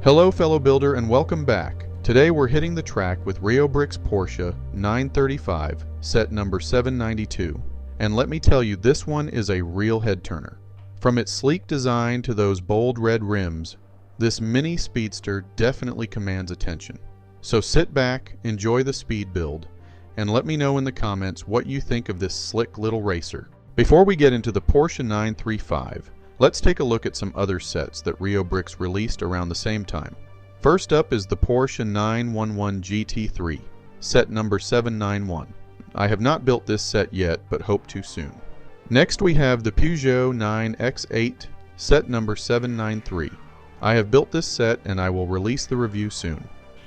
Hello fellow builder and welcome back. Today we're hitting the track with Reobrix Porsche 935, set number 792. And let me tell you, this one is a real head turner. From its sleek design to those bold red rims, this mini speedster definitely commands attention. So sit back, enjoy the speed build, and let me know in the comments what you think of this slick little racer. Before we get into the Porsche 935, let's take a look at some other sets that Reobrix released around the same time. First up is the Porsche 911 GT3, set number 791. I have not built this set yet, but hope to soon. Next we have the Peugeot 9X8, set number 793. I have built this set and I will release the review soon.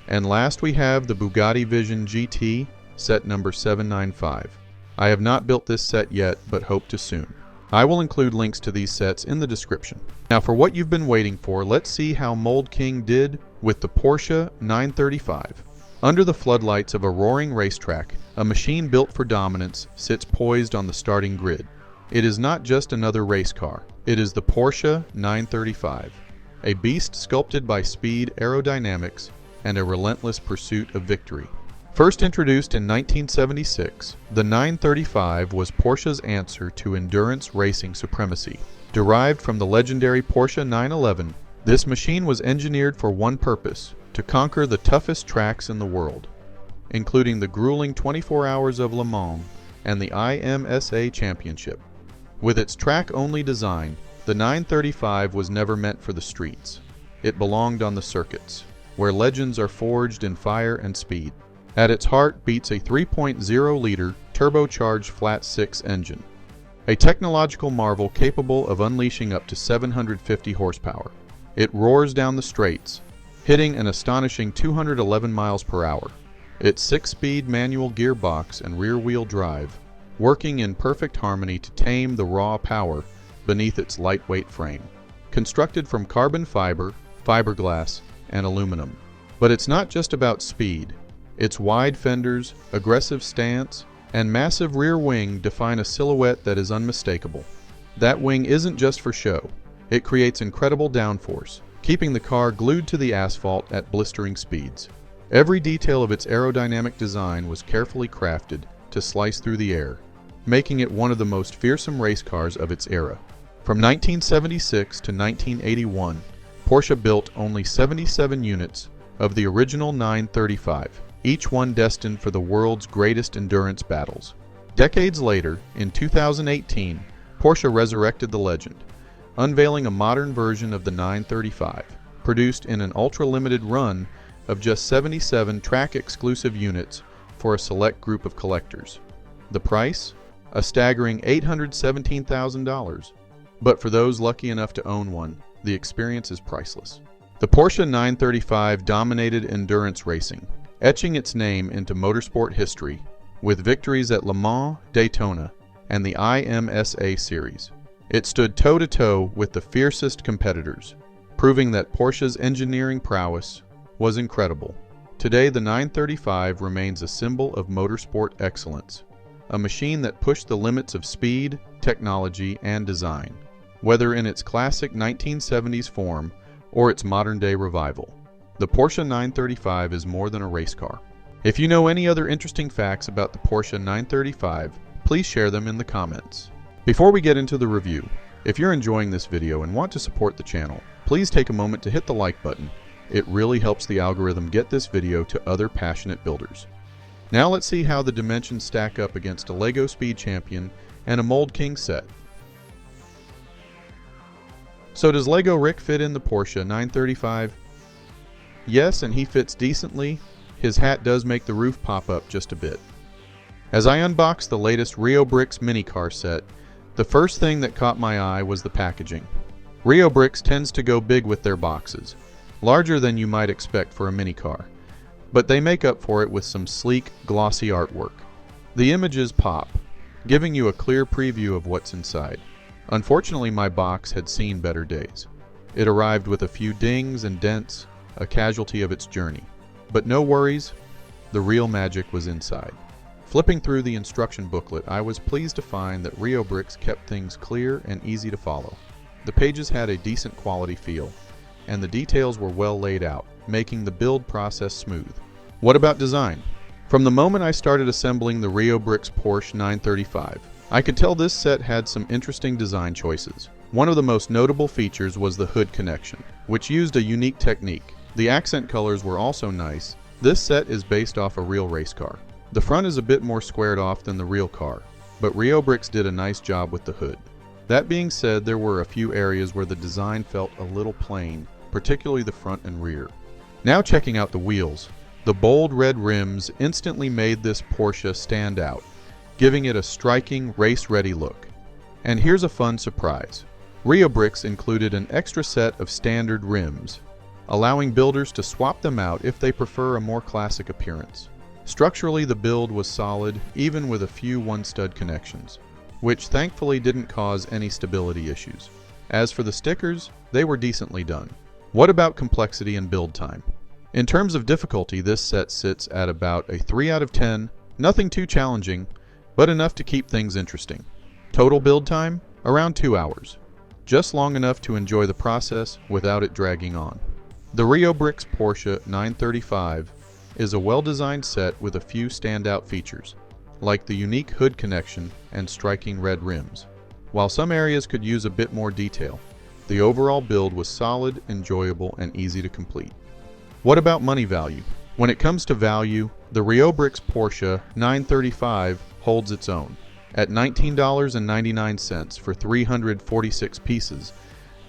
And last we have the Bugatti Vision GT, set number 795. I have not built this set yet, but hope to soon. I will include links to these sets in the description. Now for what you've been waiting for, let's see how Mold King did with the Porsche 935. Under the floodlights of a roaring racetrack, a machine built for dominance sits poised on the starting grid. It is not just another race car, it is the Porsche 935, a beast sculpted by speed, aerodynamics, and a relentless pursuit of victory. First introduced in 1976, the 935 was Porsche's answer to endurance racing supremacy. Derived from the legendary Porsche 911, this machine was engineered for one purpose: to conquer the toughest tracks in the world, including the grueling 24 Hours of Le Mans and the IMSA Championship. With its track-only design, the 935 was never meant for the streets. It belonged on the circuits, where legends are forged in fire and speed. At its heart beats a 3.0-liter turbocharged flat-six engine, a technological marvel capable of unleashing up to 750 horsepower. It roars down the straights, hitting an astonishing 211 miles per hour. Its six-speed manual gearbox and rear-wheel drive, working in perfect harmony to tame the raw power beneath its lightweight frame. Constructed from carbon fiber, fiberglass, and aluminum. But it's not just about speed. Its wide fenders, aggressive stance, and massive rear wing define a silhouette that is unmistakable. That wing isn't just for show. It creates incredible downforce, keeping the car glued to the asphalt at blistering speeds. Every detail of its aerodynamic design was carefully crafted to slice through the air, making it one of the most fearsome race cars of its era. From 1976 to 1981, Porsche built only 77 units of the original 935. Each one destined for the world's greatest endurance battles. Decades later, in 2018, Porsche resurrected the legend, unveiling a modern version of the 935, produced in an ultra-limited run of just 77 track-exclusive units for a select group of collectors. The price? A staggering $817,000. But for those lucky enough to own one, the experience is priceless. The Porsche 935 dominated endurance racing, etching its name into motorsport history with victories at Le Mans, Daytona, and the IMSA series. It stood toe-to-toe with the fiercest competitors, proving that Porsche's engineering prowess was incredible. Today, the 935 remains a symbol of motorsport excellence, a machine that pushed the limits of speed, technology, and design, whether in its classic 1970s form or its modern-day revival. The Porsche 935 is more than a race car. If you know any other interesting facts about the Porsche 935, please share them in the comments. Before we get into the review, if you're enjoying this video and want to support the channel, please take a moment to hit the like button. It really helps the algorithm get this video to other passionate builders. Now let's see how the dimensions stack up against a LEGO Speed Champion and a Mold King set. So does LEGO Rick fit in the Porsche 935? Yes, and he fits decently. His hat does make the roof pop up just a bit. As I unboxed the latest Reobrix minicar set, the first thing that caught my eye was the packaging. Reobrix tends to go big with their boxes, larger than you might expect for a minicar, but they make up for it with some sleek, glossy artwork. The images pop, giving you a clear preview of what's inside. Unfortunately, my box had seen better days. It arrived with a few dings and dents, a casualty of its journey. But no worries, the real magic was inside. Flipping through the instruction booklet, I was pleased to find that Reobrix kept things clear and easy to follow. The pages had a decent quality feel, and the details were well laid out, making the build process smooth. What about design? From the moment I started assembling the Reobrix Porsche 935, I could tell this set had some interesting design choices. One of the most notable features was the hood connection, which used a unique technique. The accent colors were also nice. This set is based off a real race car. The front is a bit more squared off than the real car, but Reobrix did a nice job with the hood. That being said, there were a few areas where the design felt a little plain, particularly the front and rear. Now checking out the wheels. The bold red rims instantly made this Porsche stand out, giving it a striking, race-ready look. And here's a fun surprise. Reobrix included an extra set of standard rims, allowing builders to swap them out if they prefer a more classic appearance. Structurally, the build was solid, even with a few one-stud connections, which thankfully didn't cause any stability issues. As for the stickers, they were decently done. What about complexity and build time? In terms of difficulty, this set sits at about a 3 out of 10, nothing too challenging, but enough to keep things interesting. Total build time? Around 2 hours. Just long enough to enjoy the process without it dragging on. The Reobrix Porsche 935 is a well-designed set with a few standout features, like the unique hood connection and striking red rims. While some areas could use a bit more detail, the overall build was solid, enjoyable, and easy to complete. What about money value? When it comes to value, the Reobrix Porsche 935 holds its own. At $19.99 for 346 pieces,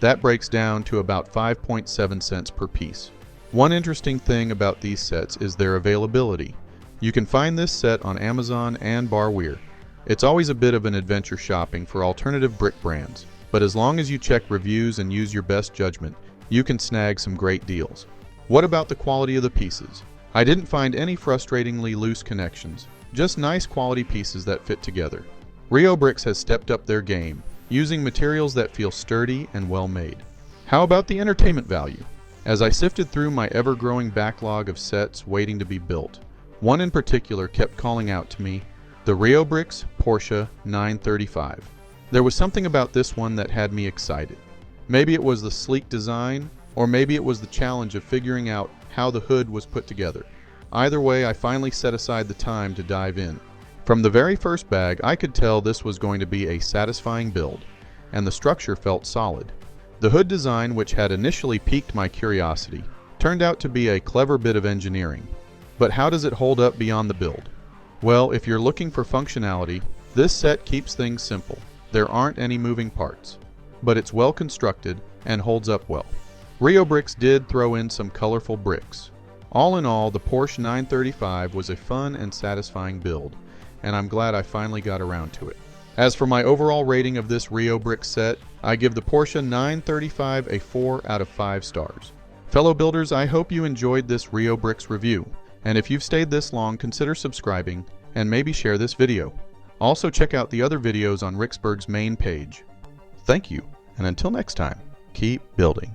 that breaks down to about 5.7 cents per piece. One interesting thing about these sets is their availability. You can find this set on Amazon and Barweir. It's always a bit of an adventure shopping for alternative brick brands, but as long as you check reviews and use your best judgment, you can snag some great deals. What about the quality of the pieces? I didn't find any frustratingly loose connections, just nice quality pieces that fit together. Reobrix has stepped up their game, using materials that feel sturdy and well made. How about the entertainment value? As I sifted through my ever-growing backlog of sets waiting to be built, one in particular kept calling out to me, the Reobrix Porsche 935. There was something about this one that had me excited. Maybe it was the sleek design, or maybe it was the challenge of figuring out how the hood was put together. Either way, I finally set aside the time to dive in. From the very first bag, I could tell this was going to be a satisfying build, and the structure felt solid. The hood design, which had initially piqued my curiosity, turned out to be a clever bit of engineering. But how does it hold up beyond the build? Well, if you're looking for functionality, this set keeps things simple. There aren't any moving parts, but it's well constructed and holds up well. Reobrix did throw in some colorful bricks. All in all, the Porsche 935 was a fun and satisfying build, and I'm glad I finally got around to it. As for my overall rating of this Reobrix set, I give the Porsche 935 a 4 out of 5 stars. Fellow builders, I hope you enjoyed this Reobrix review, and if you've stayed this long, consider subscribing and maybe share this video. Also check out the other videos on Rixburg's main page. Thank you, and until next time, keep building.